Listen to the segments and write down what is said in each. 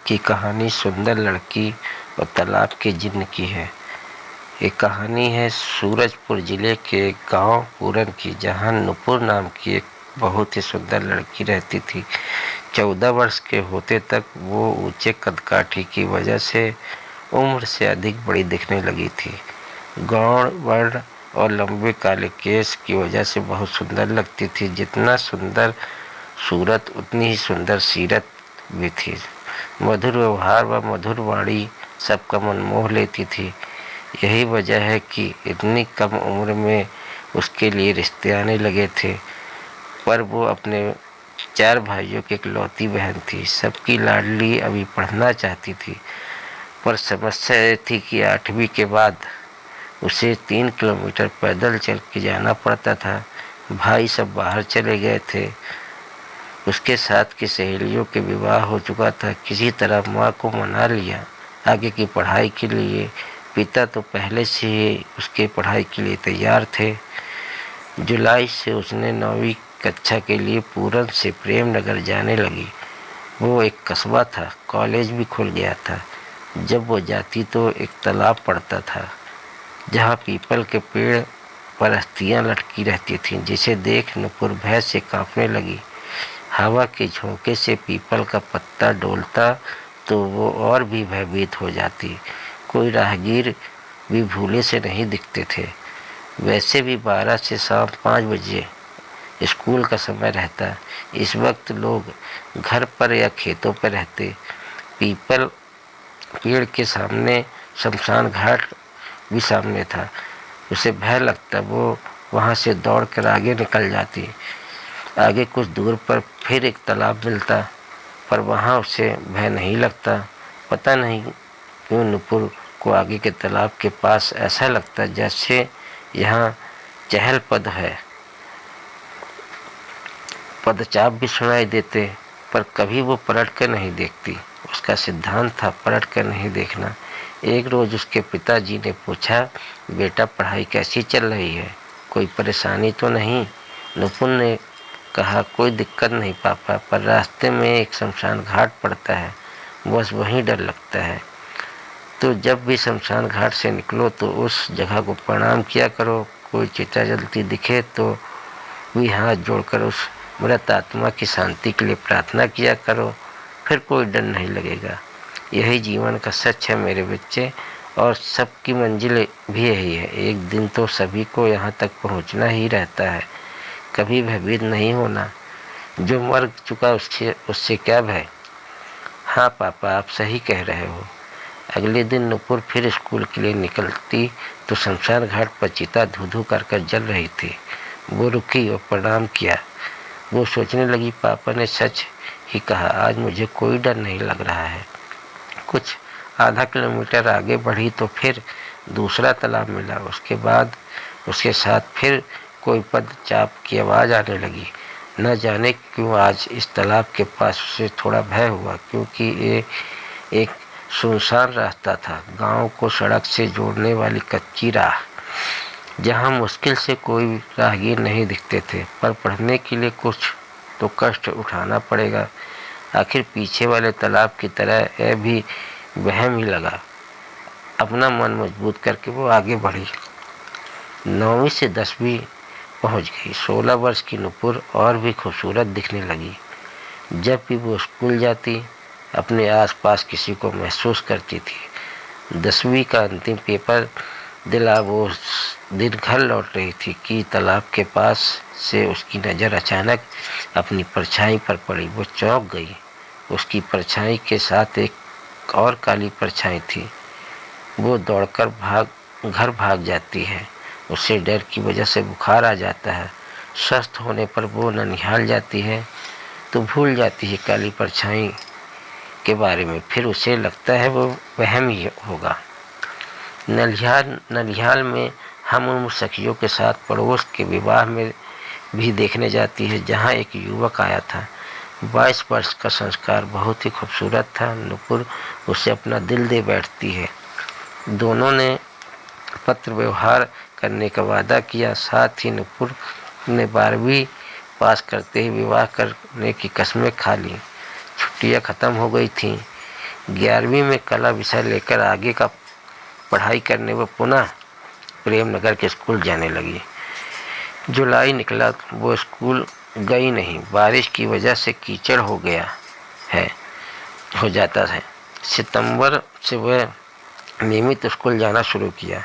की कहानी सुंदर लड़की और तालाब के जिन्न की है। ये कहानी है सूरजपुर ज़िले के एक गांव पूरन की, जहां नुपुर नाम की एक बहुत ही सुंदर लड़की रहती थी। 14 वर्ष के होते तक वो ऊंचे कदकाठी की वजह से उम्र से अधिक बड़ी दिखने लगी थी। गौर वर्ण और लंबे काले केस की वजह से बहुत सुंदर लगती थी। जितना सुंदर सूरत उतनी ही सुंदर सीरत भी थी। मधुर व्यवहार व मधुर वाणी सबका मन मोह लेती थी। यही वजह है कि इतनी कम उम्र में उसके लिए रिश्ते आने लगे थे। पर वो अपने 4 भाइयों की इकलौती बहन थी। सबकी लाडली अभी पढ़ना चाहती थी, पर समस्या ये थी कि 8वीं के बाद उसे 3 किलोमीटर पैदल चल के जाना पड़ता था। भाई सब बाहर चले गए थे। उसके साथ की सहेलियों के विवाह हो चुका था। किसी तरह माँ को मना लिया आगे की पढ़ाई के लिए। पिता तो पहले से ही उसके पढ़ाई के लिए तैयार थे। जुलाई से उसने 9वीं कक्षा के लिए पूरन से प्रेम नगर जाने लगी। वो एक कस्बा था, कॉलेज भी खुल गया था। जब वो जाती तो एक तालाब पड़ता था, जहाँ पीपल के पेड़ पर अस्थियाँ लटकी रहती थीं, जिसे देख नुपुर भय से कांपने लगी। हवा के झोंके से पीपल का पत्ता डोलता तो वो और भी भयभीत हो जाती। कोई राहगीर भी भूले से नहीं दिखते थे। वैसे भी 12 से शाम 5 बजे स्कूल का समय रहता। इस वक्त लोग घर पर या खेतों पर रहते। पीपल पेड़ के सामने शमशान घाट भी सामने था। उसे भय लगता। वो वहाँ से दौड़कर आगे निकल जाती। आगे कुछ दूर पर फिर एक तालाब मिलता, पर वहाँ उसे भय नहीं लगता। पता नहीं क्यों नुपुर को आगे के तालाब के पास ऐसा लगता जैसे यहाँ चहल पद है। पदचाप भी सुनाई देते, पर कभी वो पलट कर नहीं देखती। उसका सिद्धांत था पलट कर नहीं देखना। एक रोज उसके पिताजी ने पूछा, बेटा पढ़ाई कैसी चल रही है, कोई परेशानी तो नहीं? नुपुर ने कहा, कोई दिक्कत नहीं पापा, पर रास्ते में एक शमशान घाट पड़ता है, बस वहीं डर लगता है। तो जब भी शमशान घाट से निकलो तो उस जगह को प्रणाम किया करो। कोई चिता जलती दिखे तो भी हाथ जोड़कर उस मृत आत्मा की शांति के लिए प्रार्थना किया करो, फिर कोई डर नहीं लगेगा। यही जीवन का सच है मेरे बच्चे, और सबकी मंजिल भी यही है। एक दिन तो सभी को यहाँ तक पहुँचना ही रहता है। कभी भयभीत नहीं होना। जो मर चुका उससे क्या भय? हाँ पापा, आप सही कह रहे हो। अगले दिन नुपुर फिर स्कूल के लिए निकलती तो शमशान घाट पर चिता धू कर जल रही थी। वो रुकी और प्रणाम किया। वो सोचने लगी, पापा ने सच ही कहा, आज मुझे कोई डर नहीं लग रहा है। कुछ आधा किलोमीटर आगे बढ़ी तो फिर दूसरा तालाब मिला। उसके बाद उसके साथ फिर कोई पदचाप की आवाज़ आने लगी। न जाने क्यों आज इस तालाब के पास उसे थोड़ा भय हुआ, क्योंकि ये एक सुनसान रास्ता था, गांव को सड़क से जोड़ने वाली कच्ची राह, जहां मुश्किल से कोई राहगीर नहीं दिखते थे। पर पढ़ने के लिए कुछ तो कष्ट उठाना पड़ेगा। आखिर पीछे वाले तालाब की तरह यह भी वहम ही लगा। अपना मन मजबूत करके वो आगे बढ़ी। 9वीं से 10वीं पहुंच गई। 16 वर्ष की नुपुर और भी खूबसूरत दिखने लगी। जब भी वो स्कूल जाती, अपने आसपास किसी को महसूस करती थी। 10वीं का अंतिम पेपर दिला वो उस दिन घर लौट रही थी कि तालाब के पास से उसकी नज़र अचानक अपनी परछाई पर पड़ी। वो चौंक गई। उसकी परछाई के साथ एक और काली परछाई थी। वो दौड़कर घर भाग जाती है। उसे डर की वजह से बुखार आ जाता है। स्वस्थ होने पर वो ननिहाल जाती है तो भूल जाती है काली परछाई के बारे में। फिर उसे लगता है वो वहम ही होगा। ननिहाल में हम उन सखियों के साथ पड़ोस के विवाह में भी देखने जाती है, जहाँ एक युवक आया था। 22 वर्ष का संस्कार बहुत ही खूबसूरत था। नुपुर उसे अपना दिल दे बैठती है। दोनों ने पत्र व्यवहार करने का वादा किया। साथ ही नुपुर ने 12वीं पास करते ही विवाह करने की कस्में खा ली। छुट्टियां ख़त्म हो गई थीं। 11वीं में कला विषय लेकर आगे का पढ़ाई करने वो पुनः प्रेमनगर के स्कूल जाने लगी। जुलाई निकला, वो स्कूल गई नहीं। बारिश की वजह से कीचड़ हो जाता है। सितंबर से वह नियमित स्कूल जाना शुरू किया।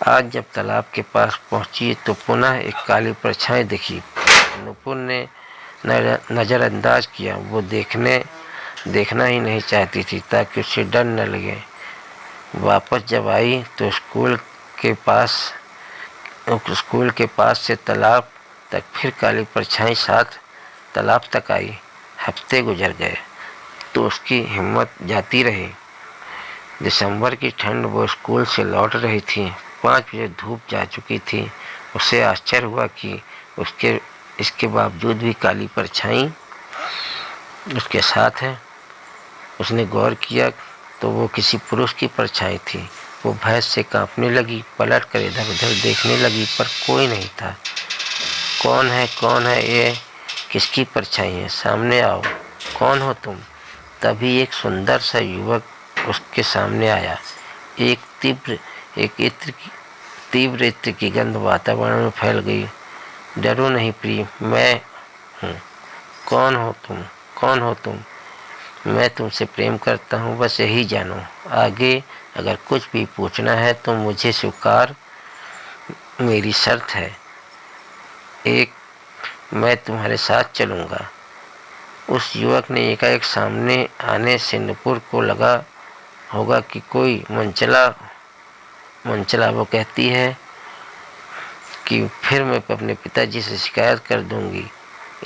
आज जब तालाब के पास पहुंची तो पुनः एक काली परछाई दिखी। नुपुर ने नज़रअंदाज किया। वो देखना ही नहीं चाहती थी ताकि उसे डर न लगे। वापस जब आई तो स्कूल के पास से तालाब तक फिर काली परछाई साथ तालाब तक आई। हफ्ते गुजर गए तो उसकी हिम्मत जाती रही। दिसंबर की ठंड, वो स्कूल से लौट रही थी। 5 बजे धूप जा चुकी थी। उसे आश्चर्य हुआ कि इसके बावजूद भी काली परछाई उसके साथ है। उसने गौर किया तो वो किसी पुरुष की परछाई थी। वो भय से कांपने लगी, पलट कर इधर उधर देखने लगी, पर कोई नहीं था। कौन है ये? किसकी परछाई है? सामने आओ, कौन हो तुम? तभी एक सुंदर सा युवक उसके सामने आया। एक तीव्र इत्र की गंध वातावरण में फैल गई। डरो नहीं प्रिय, मैं हूँ। कौन हो तुम? मैं तुमसे प्रेम करता हूँ, बस यही जानो। आगे अगर कुछ भी पूछना है तो मुझे स्वीकार। मेरी शर्त है एक, मैं तुम्हारे साथ चलूँगा। उस युवक ने एकाएक सामने आने से नुपुर को लगा होगा कि कोई मनचला। वो कहती है कि फिर मैं अपने पिताजी से शिकायत कर दूंगी।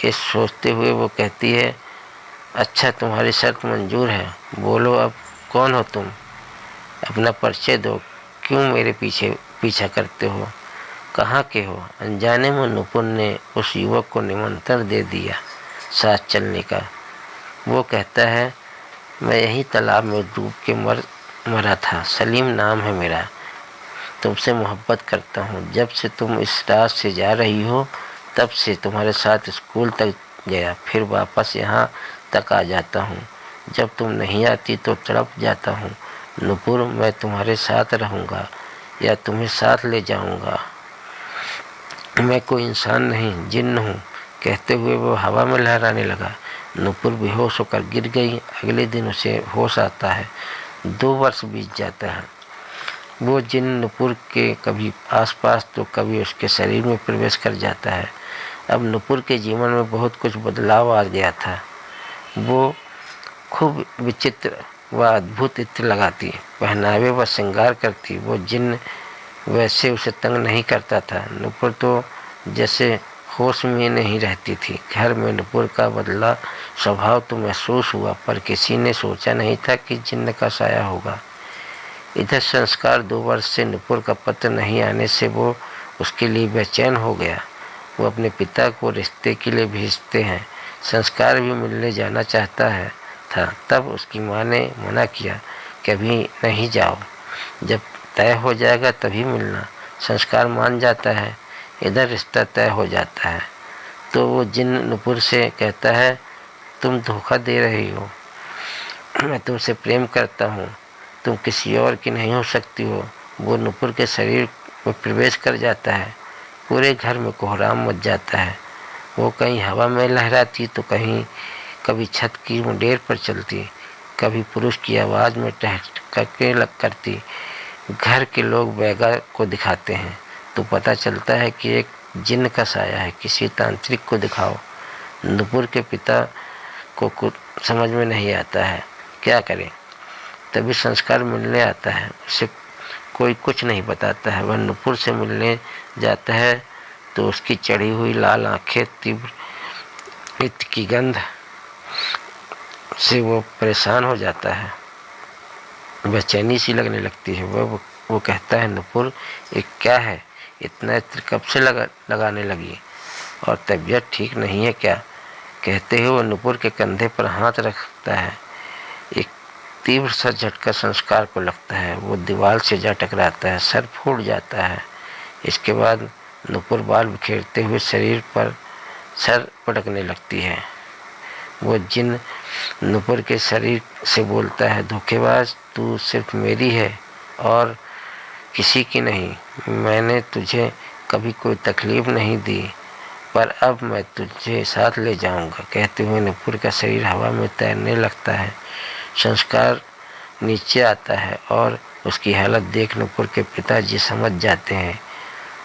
इस सोचते हुए वो कहती है, अच्छा तुम्हारी शर्त मंजूर है, बोलो अब कौन हो तुम? अपना परिचय दो। क्यों मेरे पीछा करते हो? कहाँ के हो? अनजाने में नुपुर ने उस युवक को निमंत्रण दे दिया साथ चलने का। वो कहता है, मैं यहीं तालाब में डूब के मरा था। सलीम नाम है मेरा। तुमसे मोहब्बत करता हूँ। जब से तुम इस रात से जा रही हो तब से तुम्हारे साथ स्कूल तक गया, फिर वापस यहाँ तक आ जाता हूँ। जब तुम नहीं आती तो तड़प जाता हूँ। नुपुर, मैं तुम्हारे साथ रहूँगा या तुम्हें साथ ले जाऊँगा। मैं कोई इंसान नहीं, जिन्न हूँ। कहते हुए वो हवा में लहराने लगा। नुपुर बेहोश होकर गिर गई। अगले दिन उसे होश आता है। 2 वर्ष बीत जाता है। वो जिन नुपुर के कभी आसपास तो कभी उसके शरीर में प्रवेश कर जाता है। अब नुपुर के जीवन में बहुत कुछ बदलाव आ गया था। वो खूब विचित्र व अद्भुत इत्र लगाती, पहनावे व श्रृंगार करती। वो जिन वैसे उसे तंग नहीं करता था। नुपुर तो जैसे होश में नहीं रहती थी। घर में नुपुर का बदला स्वभाव तो महसूस हुआ, पर किसी ने सोचा नहीं था कि जिन्न का साया होगा। इधर संस्कार 2 वर्ष से नुपुर का पत्र नहीं आने से वो उसके लिए बेचैन हो गया। वो अपने पिता को रिश्ते के लिए भेजते हैं। संस्कार भी मिलने जाना चाहता था। तब उसकी माँ ने मना किया, कभी नहीं जाओ, जब तय हो जाएगा तभी मिलना। संस्कार मान जाता है। इधर रिश्ता तय हो जाता है तो वो जिन नुपुर से कहता है, तुम धोखा दे रही हो, मैं तुमसे प्रेम करता हूँ, तुम किसी और की नहीं हो सकती हो। वो नुपुर के शरीर में प्रवेश कर जाता है। पूरे घर में कोहराम मच जाता है। वो कहीं हवा में लहराती तो कभी छत की मुंडेर पर चलती, कभी पुरुष की आवाज़ में टहकने लग करती। घर के लोग बैगा को दिखाते हैं तो पता चलता है कि एक जिन्न का साया है। किसी तांत्रिक को दिखाओ। नुपुर के पिता को कुछ समझ में नहीं आता है, क्या करें। तभी संस्कार मिलने आता है। उसे कोई कुछ नहीं बताता है। वह नुपुर से मिलने जाता है तो उसकी चढ़ी हुई लाल आंखें, तीव्र इत्र की गंध से वो परेशान हो जाता है। बेचैनी सी लगने लगती है। वो कहता है, नुपुर ये क्या है? इतना इत्र कब से लगाने लगी? और तबीयत ठीक नहीं है क्या? कहते ही वो नुपुर के कंधे पर हाथ रखता है। एक तीव्र सा झटका संस्कार को लगता है। वो दीवार से जा टकराता है, सर फूट जाता है। इसके बाद नुपुर बाल बिखेरते हुए शरीर पर सर पटकने लगती है। वो जिन नुपुर के शरीर से बोलता है, धोखेबाज, तू सिर्फ मेरी है और किसी की नहीं। मैंने तुझे कभी कोई तकलीफ नहीं दी, पर अब मैं तुझे साथ ले जाऊंगा। कहते हुए नुपुर का शरीर हवा में तैरने लगता है। संस्कार नीचे आता है और उसकी हालत देख नुपुर के पिताजी समझ जाते हैं।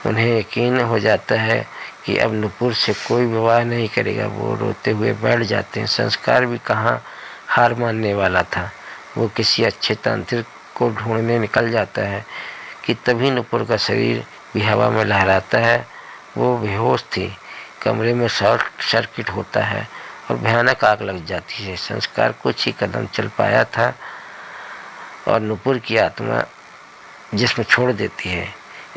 उन्हें यकीन हो जाता है कि अब नुपुर से कोई विवाह नहीं करेगा। वो रोते हुए बैठ जाते हैं। संस्कार भी कहाँ हार मानने वाला था। वो किसी अच्छे तांत्रिक को ढूंढने निकल जाता है कि तभी नुपुर का शरीर भी हवा में लहराता है। वो बेहोश थी। कमरे में शॉर्ट सर्किट होता है और भयानक आग लग जाती है। संस्कार कुछ ही कदम चल पाया था और नुपुर की आत्मा जिस्म छोड़ देती है।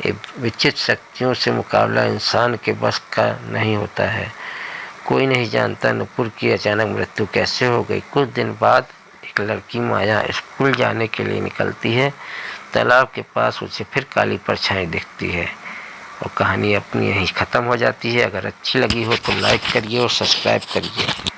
ये विचित्र शक्तियों से मुकाबला इंसान के बस का नहीं होता है। कोई नहीं जानता नुपुर की अचानक मृत्यु कैसे हो गई। कुछ दिन बाद एक लड़की माया स्कूल जाने के लिए निकलती है। तालाब के पास उसे फिर काली परछाई दिखती है और कहानी अपनी यहीं ख़त्म हो जाती है। अगर अच्छी लगी हो तो लाइक करिए और सब्सक्राइब करिए।